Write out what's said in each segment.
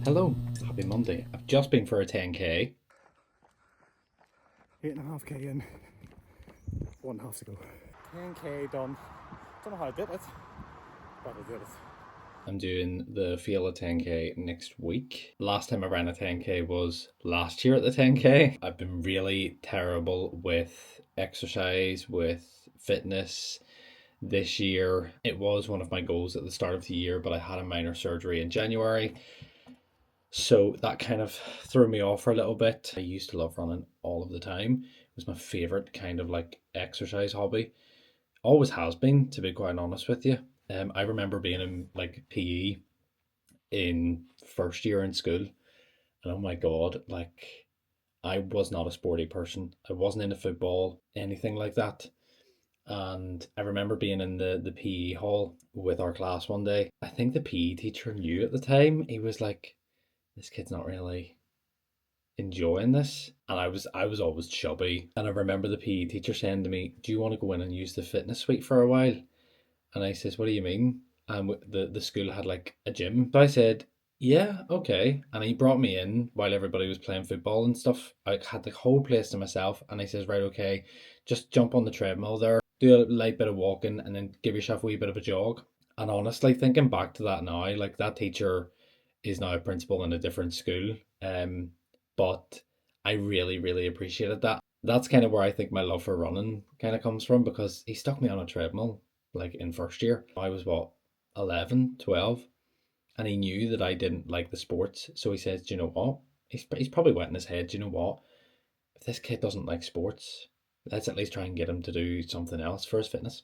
Hello, happy Monday. I've just been for a 10k. 8.5k in, 1.5 to go. 10k done. Don't know how I did it, but I did it. I'm doing the Feel a 10k next week. Last time I ran a 10k was last year at the 10k. I've been really terrible with exercise, with fitness. This year, it was one of my goals at the start of the year, but I had a minor surgery in January. So that kind of threw me off for a little bit. I used to love running all of the time. It was my favorite kind of like exercise hobby. Always has been, to be quite honest with you. I remember being in like PE in first year in school, and oh my god, like I was not a sporty person. I wasn't into football, anything like that. And I remember being in the PE hall with our class one day. I think the PE teacher knew at the time. He was like, "This kid's not really enjoying this," and I was always chubby. And I remember the PE teacher saying to me, "Do you want to go in and use the fitness suite for a while?" And I says, "What do you mean?" And the school had like a gym. So I said, "Yeah, okay." And he brought me in while everybody was playing football and stuff. I had the whole place to myself. And he says, "Right, okay, just jump on the treadmill there, do a light bit of walking, and then give yourself a wee bit of a jog." And honestly, thinking back to that now, like that teacher is now a principal in a different school. But I really, really appreciated that. That's kind of where I think my love for running kind of comes from, because he stuck me on a treadmill like in first year. I was what, 11, 12, and he knew that I didn't like the sports. So he says, "Do you know what?" He's probably wet in his head. "Do you know what? If this kid doesn't like sports, let's at least try and get him to do something else for his fitness."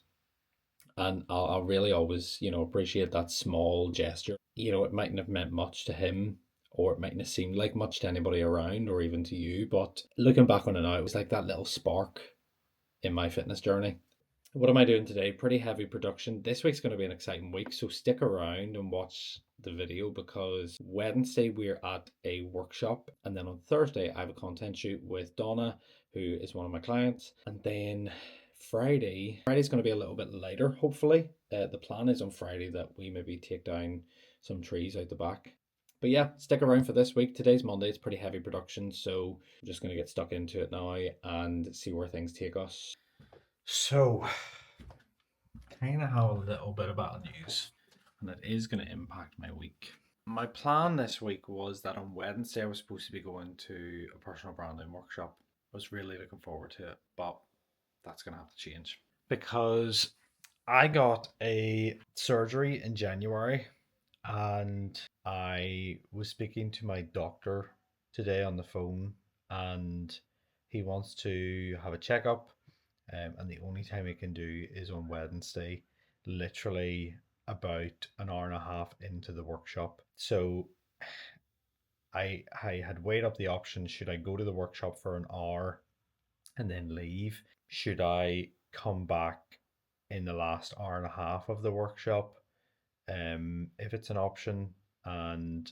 And I'll really always, appreciate that small gesture. It mightn't have meant much to him, or it mightn't have seemed like much to anybody around, or even to you. But looking back on it now, it was like that little spark in my fitness journey. What am I doing today? Pretty heavy production. This week's going to be an exciting week, so stick around and watch the video, because Wednesday we're at a workshop, and then on Thursday I have a content shoot with Donna, who is one of my clients, and then Friday's going to be a little bit lighter, hopefully. The plan is on Friday that we maybe take down some trees out the back. But yeah, stick around for this week. Today's Monday. It's pretty heavy production, so I'm just going to get stuck into it now and see where things take us. So, kind of have a little bit of bad news, and it is going to impact my week. My plan this week was that on Wednesday I was supposed to be going to a personal branding workshop. I was really looking forward to it, but that's going to have to change, because I got a surgery in January, and I was speaking to my doctor today on the phone, and he wants to have a checkup, and the only time he can do is on Wednesday, literally about an hour and a half into the workshop. So I had weighed up the option: should I go to the workshop for an hour and then leave? Should I come back in the last hour and a half of the workshop? If it's an option, and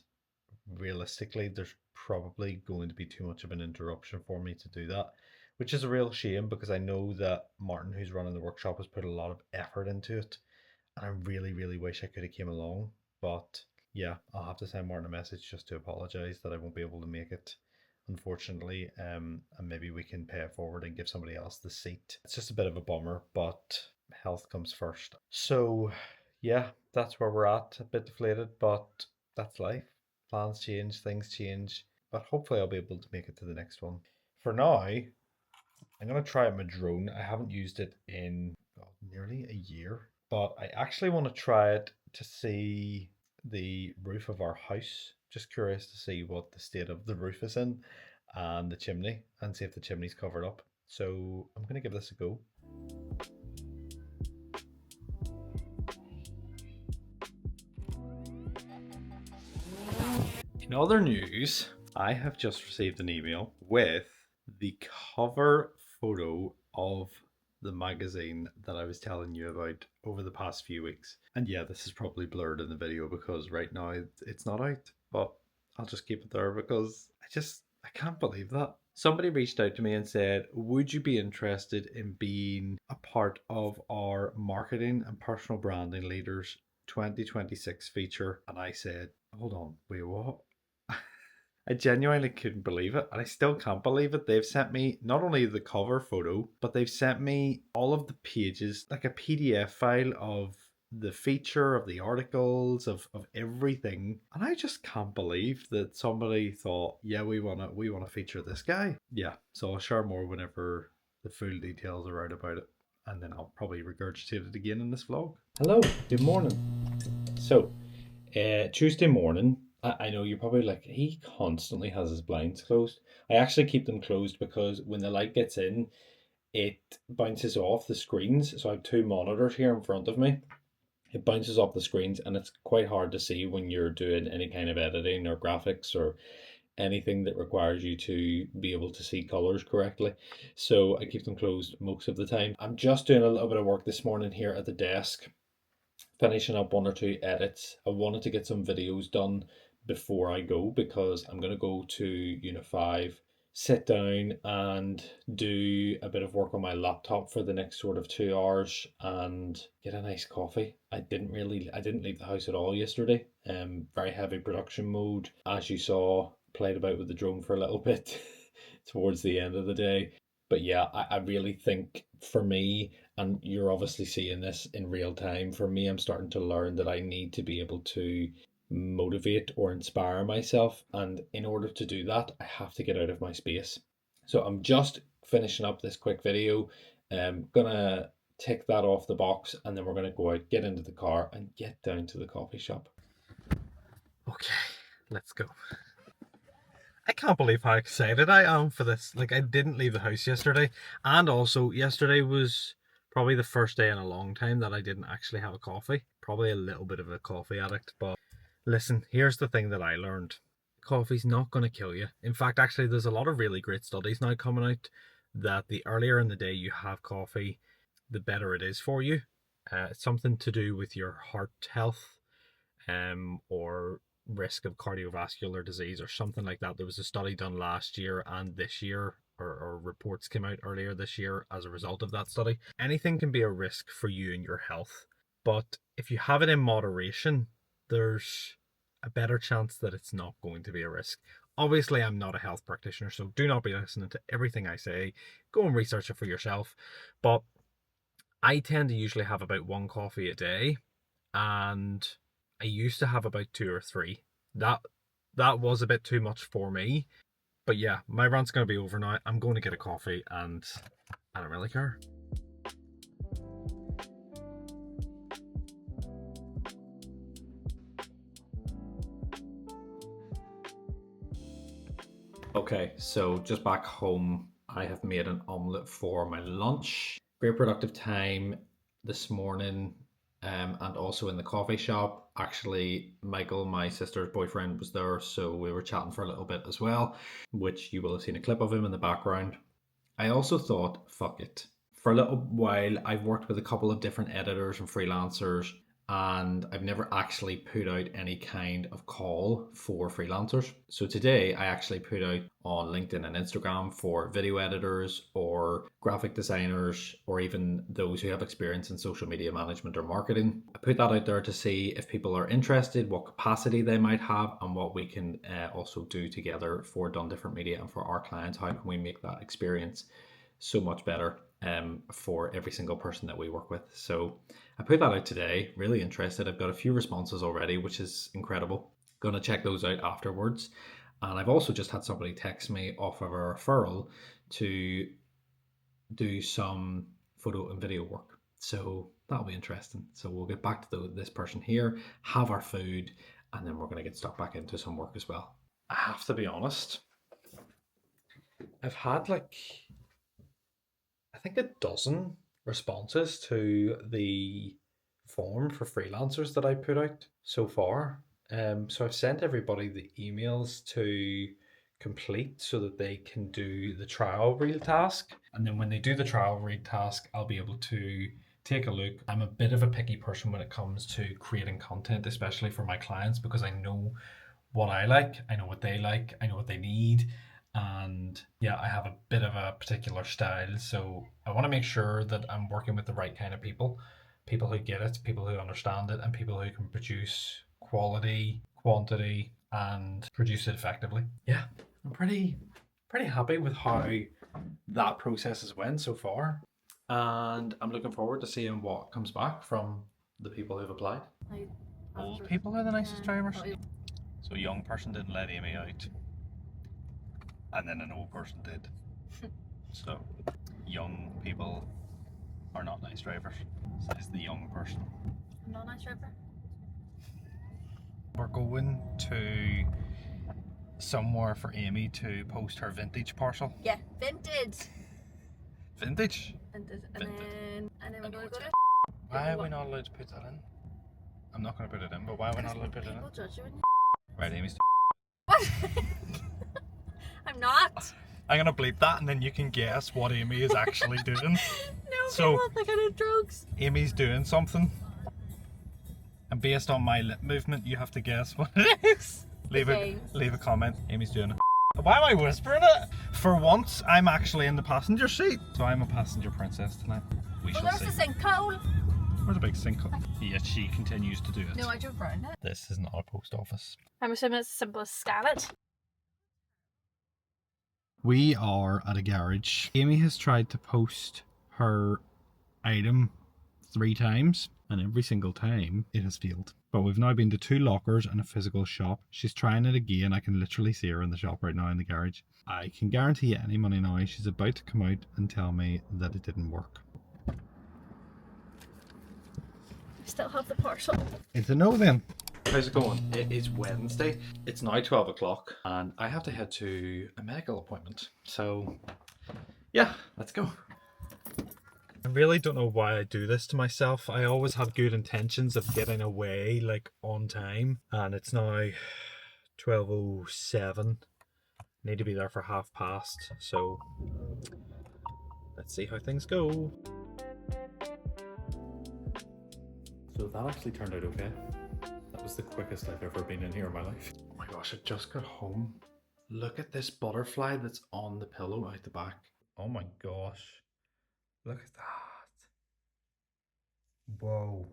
realistically, there's probably going to be too much of an interruption for me to do that, which is a real shame, because I know that Martin, who's running the workshop, has put a lot of effort into it, and I really, really wish I could have came along. But yeah, I'll have to send Martin a message just to apologize that I won't be able to make it, unfortunately. And maybe we can pay it forward and give somebody else the seat. It's just a bit of a bummer, but health comes first. So yeah, that's where we're at. A bit deflated, but that's life. Plans change, things change, but hopefully I'll be able to make it to the next one. For now, I'm going to try out my drone. I haven't used it in nearly a year, but I actually want to try it to see the roof of our house. Just curious to see what the state of the roof is in, and the chimney, and see if the chimney's covered up. So I'm going to give this a go. In other news, I have just received an email with the cover photo of the magazine that I was telling you about over the past few weeks. And yeah, this is probably blurred in the video because right now it's not out, but I'll just keep it there because I can't believe that. Somebody reached out to me and said, "Would you be interested in being a part of our marketing and personal branding leaders 2026 feature?" And I said, "Hold on, wait, what?" I genuinely couldn't believe it, and I still can't believe it. They've sent me not only the cover photo, but they've sent me all of the pages, like a PDF file of the feature, of the articles, of everything. And I just can't believe that somebody thought, yeah, we wanna feature this guy. Yeah. So I'll share more whenever the full details are out about it. And then I'll probably regurgitate it again in this vlog. Hello, good morning. So, Tuesday morning, I know you're probably like, he constantly has his blinds closed. I actually keep them closed because when the light gets in, it bounces off the screens. So I have two monitors here in front of me. It bounces off the screens, and it's quite hard to see when you're doing any kind of editing or graphics or anything that requires you to be able to see colors correctly. So I keep them closed most of the time. I'm just doing a little bit of work this morning here at the desk, finishing up one or two edits. I wanted to get some videos done before I go because I'm going to go to Unit 5, sit down and do a bit of work on my laptop for the next sort of 2 hours and get a nice coffee. I didn't leave the house at all yesterday. Very heavy production mode. As you saw, played about with the drone for a little bit towards the end of the day. But yeah, I really think for me, and you're obviously seeing this in real time, for me, I'm starting to learn that I need to be able to motivate or inspire myself. And in order to do that, I have to get out of my space. So I'm just finishing up this quick video. Gonna tick that off the box, and then we're gonna go out, get into the car, and get down to the coffee shop. Okay, let's go. I can't believe how excited I am for this. Like, I didn't leave the house yesterday, and also yesterday was probably the first day in a long time that I didn't actually have a coffee. Probably a little bit of a coffee addict, but listen, here's the thing that I learned. Coffee's not going to kill you. In fact, actually, there's a lot of really great studies now coming out that the earlier in the day you have coffee, the better it is for you. It's something to do with your heart health, or risk of cardiovascular disease or something like that. There was a study done last year and this year, or reports came out earlier this year as a result of that study. Anything can be a risk for you and your health, but if you have it in moderation, there's a better chance that it's not going to be a risk. Obviously, I'm not a health practitioner, so do not be listening to everything I say. Go and research it for yourself. But I tend to usually have about one coffee a day, and I used to have about two or three. That was a bit too much for me. But yeah, my rant's going to be over now. I'm going to get a coffee, and I don't really care. Okay, so just back home, I have made an omelette for my lunch. Great productive time this morning, and also in the coffee shop. Actually, Michael, my sister's boyfriend, was there, so we were chatting for a little bit as well, which you will have seen a clip of him in the background. I also thought, fuck it. For a little while, I've worked with a couple of different editors and freelancers, and I've never actually put out any kind of call for freelancers. So today, I actually put out on LinkedIn and Instagram for video editors or graphic designers, or even those who have experience in social media management or marketing. I put that out there to see if people are interested, what capacity they might have, and what we can also do together for Done Different Media and for our clients. How can we make that experience so much better for every single person that we work with? So I put that out today. Really interested. I've got a few responses already, which is incredible. Gonna check those out afterwards. And I've also just had somebody text me off of a referral to do some photo and video work. So that'll be interesting. So we'll get back to this person here, have our food, and then we're going to get stuck back into some work as well. I have to be honest, I've had like, I think a dozen responses to the form for freelancers that I put out so far. So I've sent everybody the emails to complete so that they can do the trial reel task. And then when they do the trial reel task, I'll be able to take a look. I'm a bit of a picky person when it comes to creating content, especially for my clients, because I know what I like, I know what they like, I know what they need. And yeah, I have a bit of a particular style. So I want to make sure that I'm working with the right kind of people, people who get it, people who understand it, and people who can produce quality, quantity, and produce it effectively. Yeah, I'm pretty happy with how that process has went so far, and I'm looking forward to seeing what comes back from the people who've applied. Old people are the nicest drivers. So a young person didn't let Amy out, and then an old person did. So young people are not nice drivers, says the young person. I'm not a nice driver. We're going to somewhere for Amy to post her vintage parcel. Yeah, vintage. Vintage? Vintage. And then we're going to go to... Why are we not allowed to put that in? I'm not going to put it in, but why are we not allowed to put it in? People judge you when you... Right, Amy's... What? I'm not. I'm going to bleep that and then you can guess what Amy is actually doing. No, So- people think I do drugs. Amy's doing something. And based on my lip movement, you have to guess what it is. Leave a comment. Amy's doing it. Why am I whispering it? For once, I'm actually in the passenger seat. So I'm a passenger princess tonight. We Well, shall there's see. the sinkhole. Where's a big sinkhole? Yet she continues to do it. No, I drove around it. This is not a post office. I'm assuming it's as simple as scan it. We are at a garage. Amy has tried to post her item 3 times, and every single time it has failed. But we've now been to 2 lockers and a physical shop. She's trying it again. I can literally see her in the shop right now in the garage. I can guarantee you any money now she's about to come out and tell me that it didn't work. I still have the parcel. It's a no then. How's it going? It is Wednesday. It's now 12 o'clock and I have to head to a medical appointment. So yeah, let's go. I really don't know why I do this to myself. I always have good intentions of getting away like on time, and it's now 12:07. Need to be there for past, so let's see how things go. So that actually turned out okay. That was the quickest I've ever been in here in my life. Oh my gosh, I just got home. Look at this butterfly that's on the pillow out the back. Oh my gosh. Look at that. Whoa.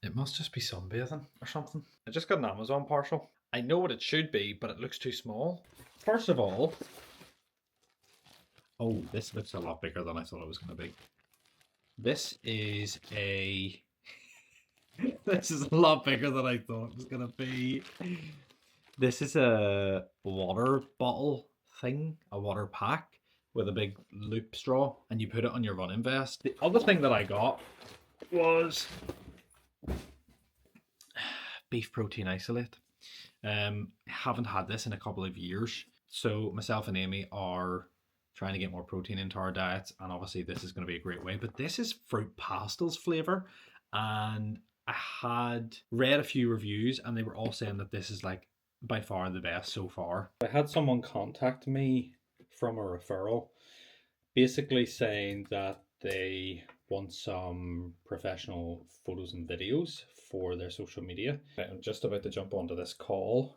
It must just be sunbathing or something. I just got an Amazon parcel. I know what it should be, but it looks too small. First of all, oh, this looks a lot bigger than I thought it was going to be. This is a... this is a lot bigger than I thought it was going to be. This is a water bottle thing, a water pack with a big loop straw, and you put it on your running vest. The other thing that I got was beef protein isolate. I haven't had this in a couple of years, so myself and Amy are trying to get more protein into our diets, and obviously this is going to be a great way. But this is fruit pastels flavor, and I had read a few reviews and they were all saying that this is like by far the best so far. I had someone contact me from a referral, basically saying that they want some professional photos and videos for their social media. I'm just about to jump onto this call.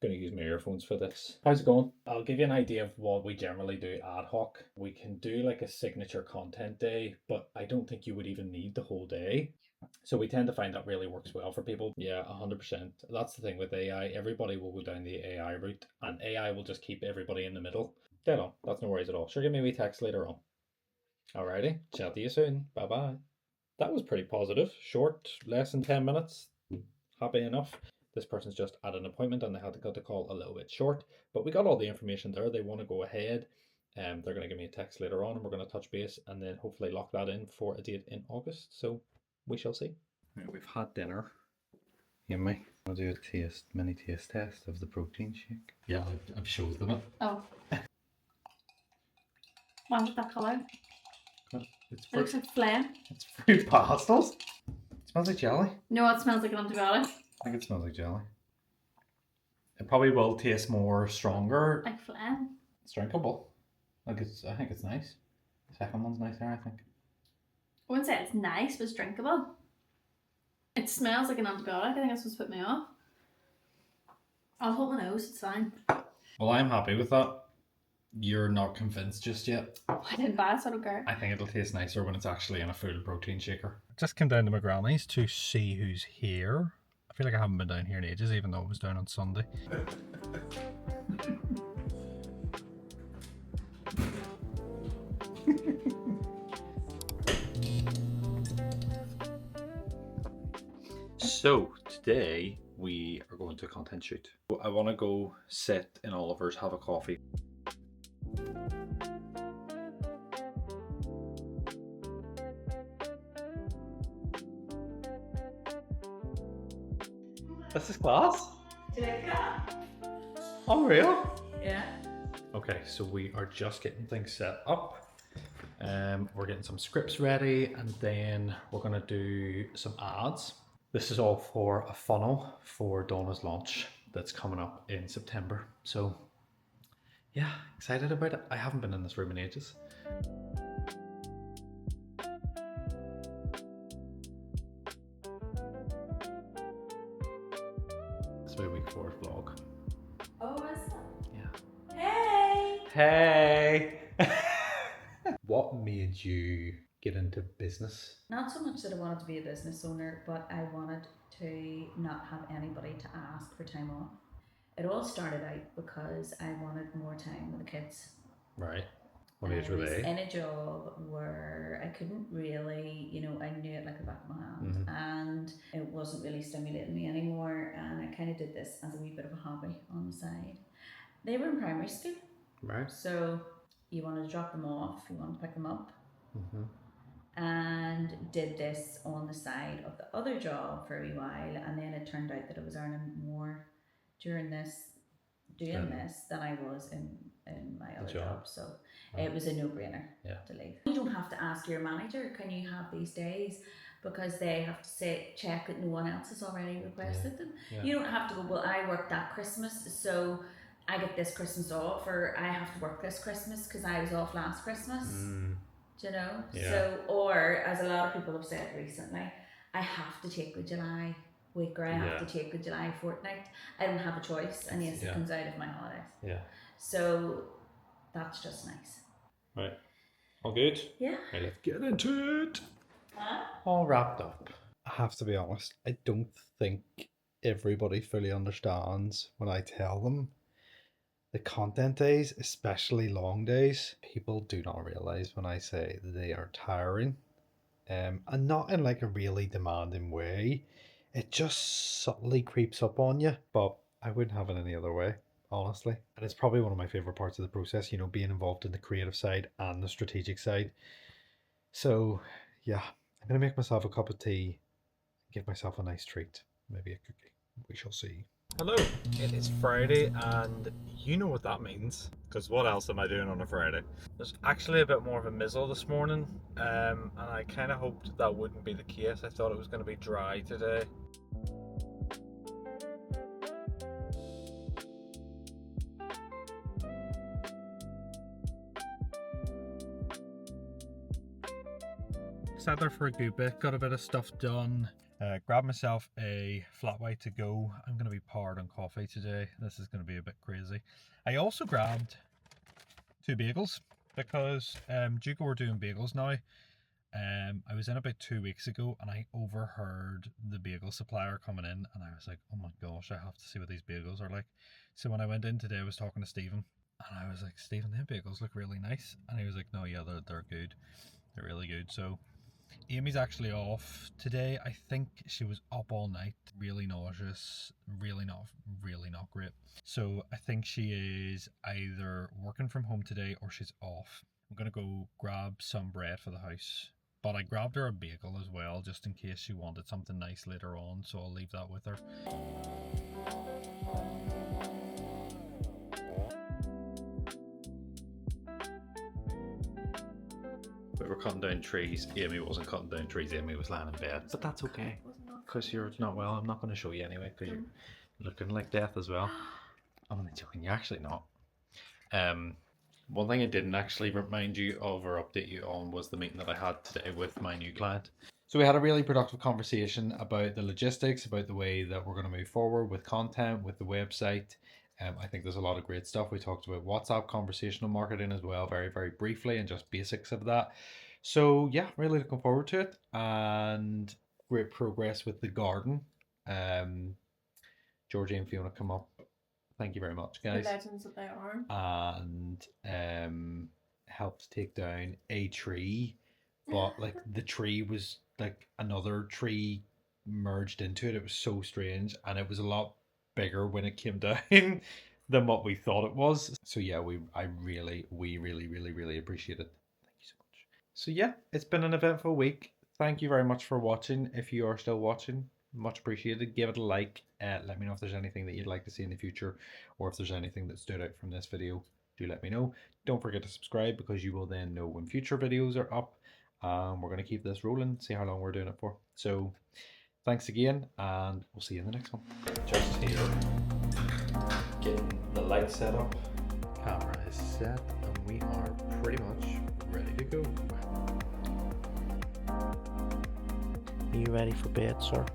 I'm going to use my earphones for this. How's it going? I'll give you an idea of what we generally do ad hoc. We can do like a signature content day, but I don't think you would even need the whole day. So we tend to find that really works well for people. Yeah, 100%. That's the thing with AI. Everybody will go down the AI route, and AI will just keep everybody in the middle. Dead on. That's no worries at all. Sure, give me a wee text later on. Alrighty. Chat to you soon. Bye bye. That was pretty positive. Short, less than 10 minutes. Happy enough. This person's just at an appointment and they had to cut the call a little bit short. But we got all the information there. They want to go ahead. They're going to give me a text later on and we're going to touch base and then hopefully lock that in for a date in August. So we shall see. Right, we've had dinner. Yummy. I'll do a mini taste test of the protein shake. Yeah, I've showed them it. Oh. Why with that colour? It's It looks like phlegm. It's fruit pastels. It smells like jelly. No, it smells like an antibiotic. I think it smells like jelly. It probably will taste more stronger. Like phlegm. It's drinkable. I think it's nice. The second one's nicer, I think. I wouldn't say it's nice, but it's drinkable. It smells like an antibiotic. I think that's what's put me off. I'll hold my nose, it's fine. Well, I'm happy with that. You're not convinced just yet. I didn't buy it, so I don't care. I think it'll taste nicer when it's actually in a full protein shaker. Just came down to my granny's to see who's here. I feel like I haven't been down here in ages, even though it was down on Sunday. So today we are going to a content shoot. I want to go sit in Oliver's, have a coffee. This is class. Do you like that? Unreal. Yeah. Okay, so we are just getting things set up. We're getting some scripts ready, and then we're gonna do some ads. This is all for a funnel for Donna's launch that's coming up in September. So yeah, excited about it. I haven't been in this room in ages. It's my week 4 vlog. Oh, is it? Yeah. Hey! Hey! What made you get into business? Not so much that I wanted to be a business owner, but I wanted to not have anybody to ask for time off. It all started out because I wanted more time with the kids. Right. What And age I were was they? in a job where I couldn't really, I knew it like the back of my hand, and it wasn't really stimulating me anymore. And I kind of did this as a wee bit of a hobby on the side. They were in primary school, Right. so you wanted to drop them off, you wanted to pick them up, and did this on the side of the other job for a wee while. And then it turned out that I was earning more during this, doing this, than I was in my other job. So it was a no-brainer to leave. You don't have to ask your manager, can you have these days, because they have to check that no one else has already requested them. You don't have to go, well, I worked that Christmas, so I get this Christmas off, or I have to work this Christmas because I was off last Christmas. Do you know? So, or as a lot of people have said recently, I have to take the July week, or I have to take the July fortnight. I don't have a choice, and yes, it comes out of my holidays. Yeah. So that's just nice. Right. All good? Yeah. Right, let's get into it. Huh? All wrapped up. I have to be honest, I don't think everybody fully understands when I tell them the content days, especially long days, people do not realize when I say they are tiring. And not in like a really demanding way. It just subtly creeps up on you, but I wouldn't have it any other way, honestly. And it's probably one of my favorite parts of the process, being involved in the creative side and the strategic side. So yeah, I'm gonna make myself a cup of tea, give myself a nice treat, maybe a cookie. We shall see. Hello, it is Friday, and you know what that means, because what else am I doing on a Friday? There's actually a bit more of a mizzle this morning, and I kind of hoped that wouldn't be the case. I thought it was going to be dry today. Sat there for a good bit, got a bit of stuff done. Grabbed myself a flat white to go. I'm going to be powered on coffee today. This is going to be a bit crazy. I also grabbed 2 bagels because Duco were doing bagels now. I was in about 2 weeks ago, and I overheard the bagel supplier coming in, and I was like, oh my gosh, I have to see what these bagels are like. So when I went in today, I was talking to Stephen, and I was like, Stephen, them bagels look really nice. And he was like, no, yeah, they're good. They're really good. So Amy's actually off today. I think she was up all night, really nauseous, really not great. So I think she is either working from home today or she's off. I'm gonna go grab some bread for the house, but I grabbed her a bagel as well, just in case she wanted something nice later on, so I'll leave that with her. We were cutting down trees. Amy wasn't cutting down trees, Amy was lying in bed. But that's okay, because you're not well. I'm not going to show you anyway, because you're looking like death as well. I'm only joking, you're actually not. One thing I didn't actually remind you of or update you on was the meeting that I had today with my new client. So we had a really productive conversation about the logistics, about the way that we're going to move forward with content, with the website. I think there's a lot of great stuff. We talked about WhatsApp conversational marketing as well, very, very briefly, and just basics of that. So yeah, really looking forward to it, and great progress with the garden Georgie and Fiona come up. Thank you very much, The guys. legends that they are. And helped take down a tree, but like the tree was like another tree merged into it. It was so strange, and it was a lot bigger when it came down than what we thought it was. So yeah, we really appreciate it. Thank you so much. So yeah, it's been an eventful week. Thank you very much for watching. If you are still watching, much appreciated. Give it a like. Let me know if there's anything that you'd like to see in the future, or if there's anything that stood out from this video. Do let me know. Don't forget to subscribe, because you will then know when future videos are up. We're going to keep this rolling, see how long we're doing it for. So thanks again, and we'll see you in the next one. Just here, getting the light set up. Camera is set, and we are pretty much ready to go. Are you ready for bed, sir?